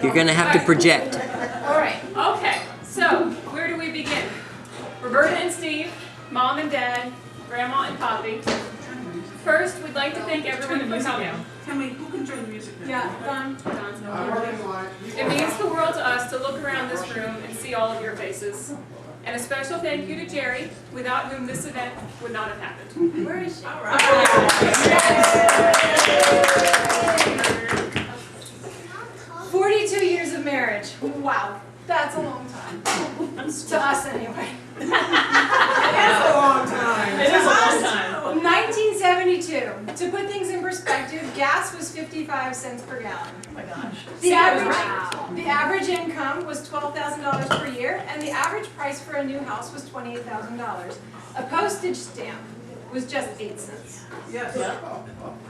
You're going to have to project. All right. Okay. So, where do we begin? Roberta and Steve, Mom and Dad, Grandma and Poppy. First, we'd like to thank everyone for coming. Tell me, who can turn the music down? Yeah, Don. It means the world to us to look around this room and see all of your faces. And a special thank you to Jerry, without whom this event would not have happened. Where is she? All right. 42 years of marriage. Wow, that's a long time. To us, anyway. It's a long time. It is a long time. 1972. To put things in perspective, gas was 55 cents per gallon. Oh my gosh. The average income was $12,000 per year, and the average price for a new house was $28,000. A postage stamp was just 8 cents. Yes.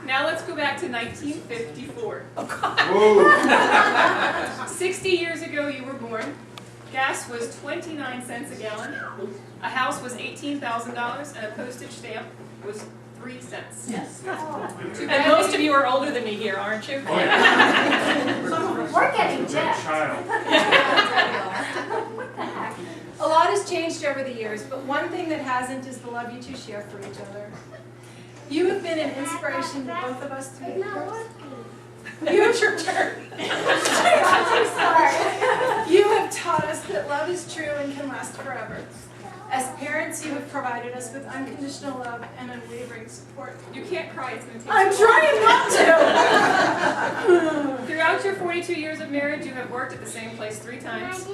Now let's go back to 1954. 60 years ago you were born. Gas was 29 cents a gallon. A house was $18,000, and a postage stamp was 3 cents. Yes. And most of you are older than me here, aren't you? We're getting jet. What the heck? A lot has changed over the years, but one thing that hasn't is the love you two share for each other. You have been an inspiration to both of us through the years. It's your turn. You have taught us that love is true and can last forever. As parents, you have provided us with unconditional love and unwavering support. You can't cry, it's going to take I'm so long. trying not to! Throughout your 42 years of marriage, you have worked at the same place 3 times.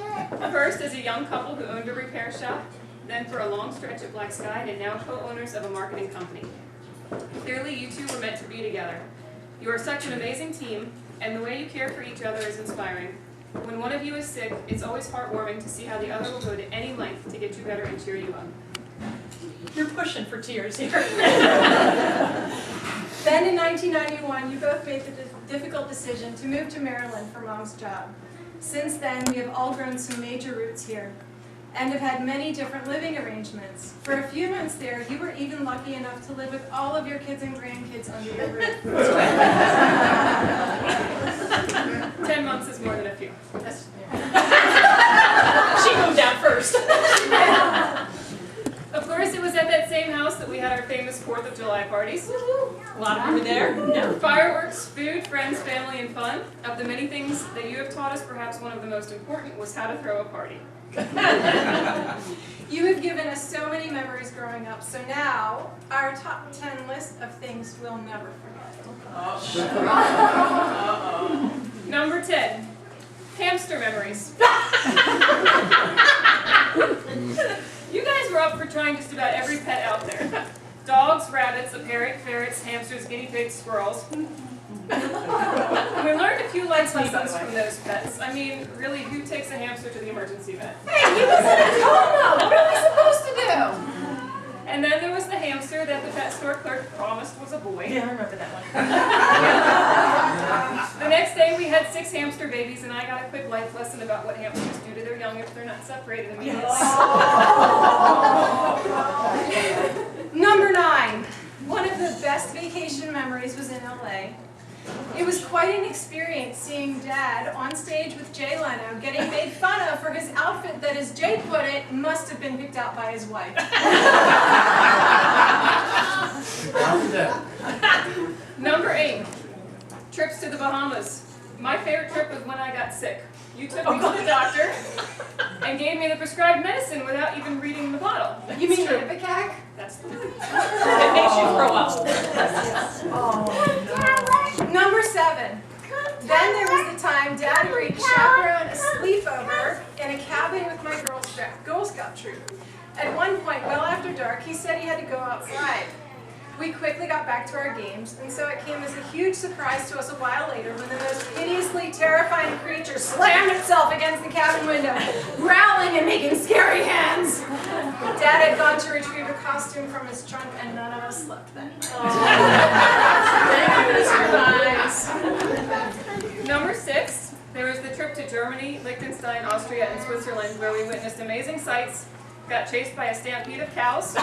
First as a young couple who owned a repair shop, then for a long stretch at Black Sky, and now co-owners of a marketing company. Clearly, you two were meant to be together. You are such an amazing team, and the way you care for each other is inspiring. When one of you is sick, it's always heartwarming to see how the other will go to any length to get you better and cheer you up. You're pushing for tears here. Then in 1991, you both made the difficult decision to move to Maryland for Mom's job. Since then, we have all grown some major roots here and have had many different living arrangements. For a few months there, you were even lucky enough to live with all of your kids and grandkids under your roof. 10 months is more than a few. She moved out first. Of course, it was at that same house that we had our famous 4th of July parties. A lot of you were there. No. Fireworks, food, friends, family, and fun. Of the many things that you have taught us, perhaps one of the most important was how to throw a party. You have given us so many memories growing up, so now our top 10 list of things we'll never forget. Number 10, hamster memories. You guys were up for trying just about every pet out there. Dogs, rabbits, a parrot, ferrets, hamsters, guinea pigs, squirrels. We learned a few life lessons from those pets. I mean, really, who takes a hamster to the emergency vet? Hey, he was in a coma! What are we supposed to do? And then there was the hamster that the pet store clerk promised was a boy. Yeah, I remember that one. The next day we had 6 hamster babies, and I got a quick life lesson about what hamsters do to their young if they're not separated immediately. Number 9. One of the best vacation memories was in LA. It was quite an experience seeing Dad on stage with Jay Leno getting made fun of for his outfit that, as Jay put it, must have been picked out by his wife. Number 8, trips to the Bahamas. My favorite trip was when I got sick. You took me to the doctor and gave me the prescribed medicine without even reading the bottle. You mean Ipecac? That's the truth. It makes you throw up. Number 7. Then there was the time Dad agreed to chaperone a sleepover in a cabin with my Girl Scout troop. At one point, well after dark, he said he had to go outside. We quickly got back to our games, and so it came as a huge surprise to us a while later when the most hideously terrifying creature slammed itself against the cabin window, growling and making scary hands. Dad had gone to retrieve a costume from his trunk, and none of us slept that night. Number 6, there was the trip to Germany, Liechtenstein, Austria, and Switzerland, where we witnessed amazing sights, got chased by a stampede of cows,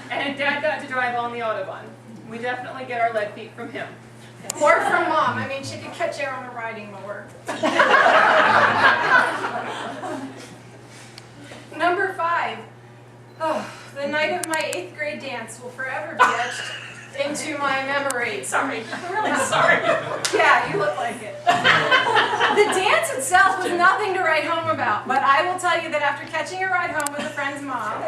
and Dad got to drive on the Autobahn. We definitely get our lead feet from him. Or from Mom. I mean, she could catch air on a riding mower. Number 5. Oh, the night of my 8th grade dance will forever be etched into my memory. Sorry, I'm really sorry. Yeah, you look like it. The dance itself was nothing to write home about, but I will tell you that after catching a ride home with a friend's mom,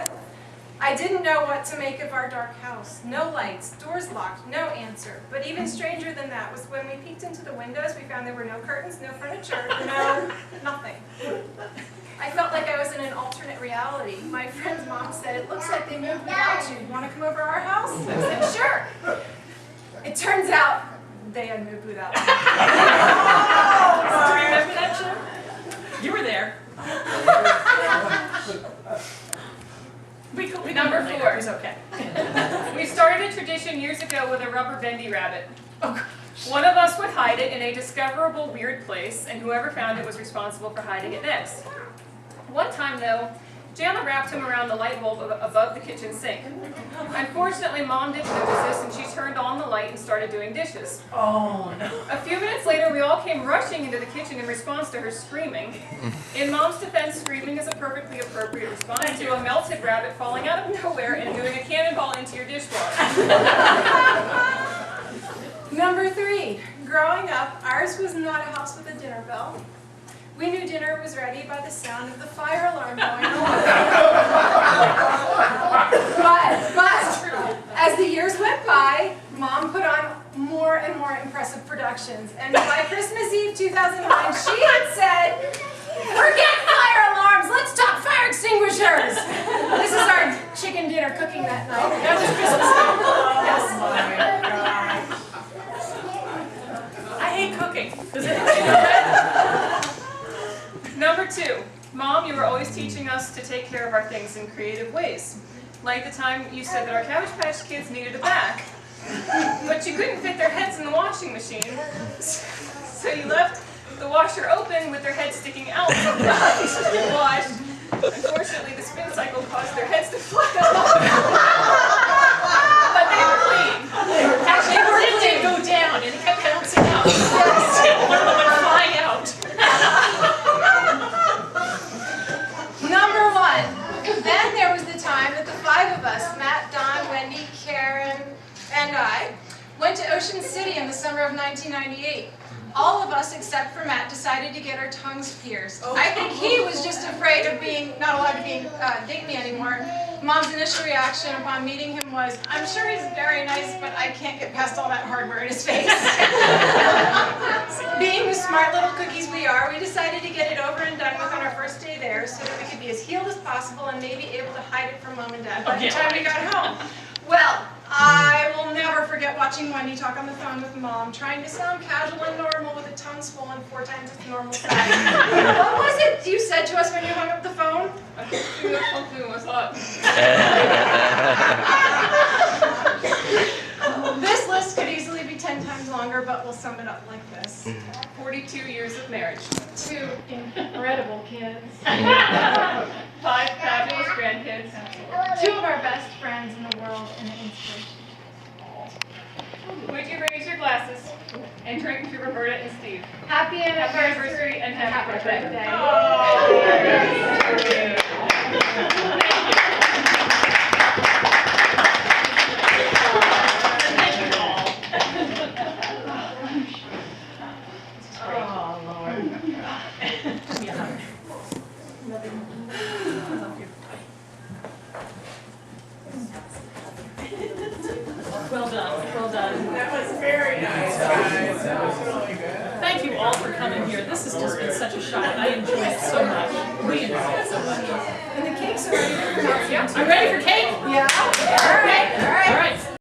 I didn't know what to make of our dark house. No lights, doors locked, no answer. But even stranger than that was when we peeked into the windows, we found there were no curtains, no furniture, no nothing. I felt like I was in an alternate reality. My friend's mom said, "It looks like they moved without you. Want to come over our house?" I said, "Sure." It turns out they had moved without me. Do you remember that, Jim? You were there. We Number later. 4. It was okay. We started a tradition years ago with a rubber bendy rabbit. One of us would hide it in a discoverable weird place, and whoever found it was responsible for hiding it next. One time, though, Jana wrapped him around the light bulb above the kitchen sink. Unfortunately, Mom didn't notice this, and she turned on the light and started doing dishes. Oh, no. A few minutes later, we all came rushing into the kitchen in response to her screaming. In Mom's defense, screaming is a perfectly appropriate response to a melted rabbit falling out of nowhere and doing a cannonball into your dishwasher. Number 3. Growing up, ours was not a house with a dinner bell. We knew dinner was ready by the sound of the fire alarm going off. But as the years went by, Mom put on more and more impressive productions. And by Christmas Eve 2009, she had said, "Forget fire alarms, let's talk fire extinguishers." This is our chicken dinner cooking that night. That was Christmas Eve. Yes. Oh my God. I hate cooking. Does anybody know that? Number 2. Mom, you were always teaching us to take care of our things in creative ways. Like the time you said that our Cabbage Patch Kids needed a bath. But you couldn't fit their heads in the washing machine. So you left the washer open with their heads sticking out to be washed. Unfortunately, the spin cycle caused their heads to fly off. But they were clean. Actually, it did go down and it kept bouncing out. One of them went flying out. Number 1. Then there was the time that the 5 of us, Matt, Don, Wendy, Karen, and I, went to Ocean City in the summer of 1998. All of us, except for Matt, decided to get our tongues pierced. I think he was just afraid of being not allowed to date me anymore. Mom's initial reaction upon meeting him was, "I'm sure he's very nice, but I can't get past all that hardware in his face." Being the smart little cookies we are, we decided to get it over and done with on our first day there so that we could be as healed as possible and maybe able to hide it from Mom and Dad by the time we got home. Well, I will never forget watching Wendy talk on the phone with Mom, trying to sound casual and normal with a tongue swollen 4 times its normal size. What was it you said to us when you hung up the phone? Something was hot. This list could easily be 10 times longer, but we'll sum it up like this. 42 years of marriage. 2 incredible kids. 5 fabulous grandkids. 2 of our best friends in the world and an inspiration. Would you raise your glasses and drink to Roberta and Steve? Happy Happy anniversary anniversary and happy birthday. Oh, thank you all. Oh, Lord. Yeah. Well done, well done. That was very nice, guys. That was really good. Thank you all for coming here. This has just been such a shock. I enjoyed it so much. We enjoyed it so much. And the cake's already I'm ready for cake. Yeah. All right.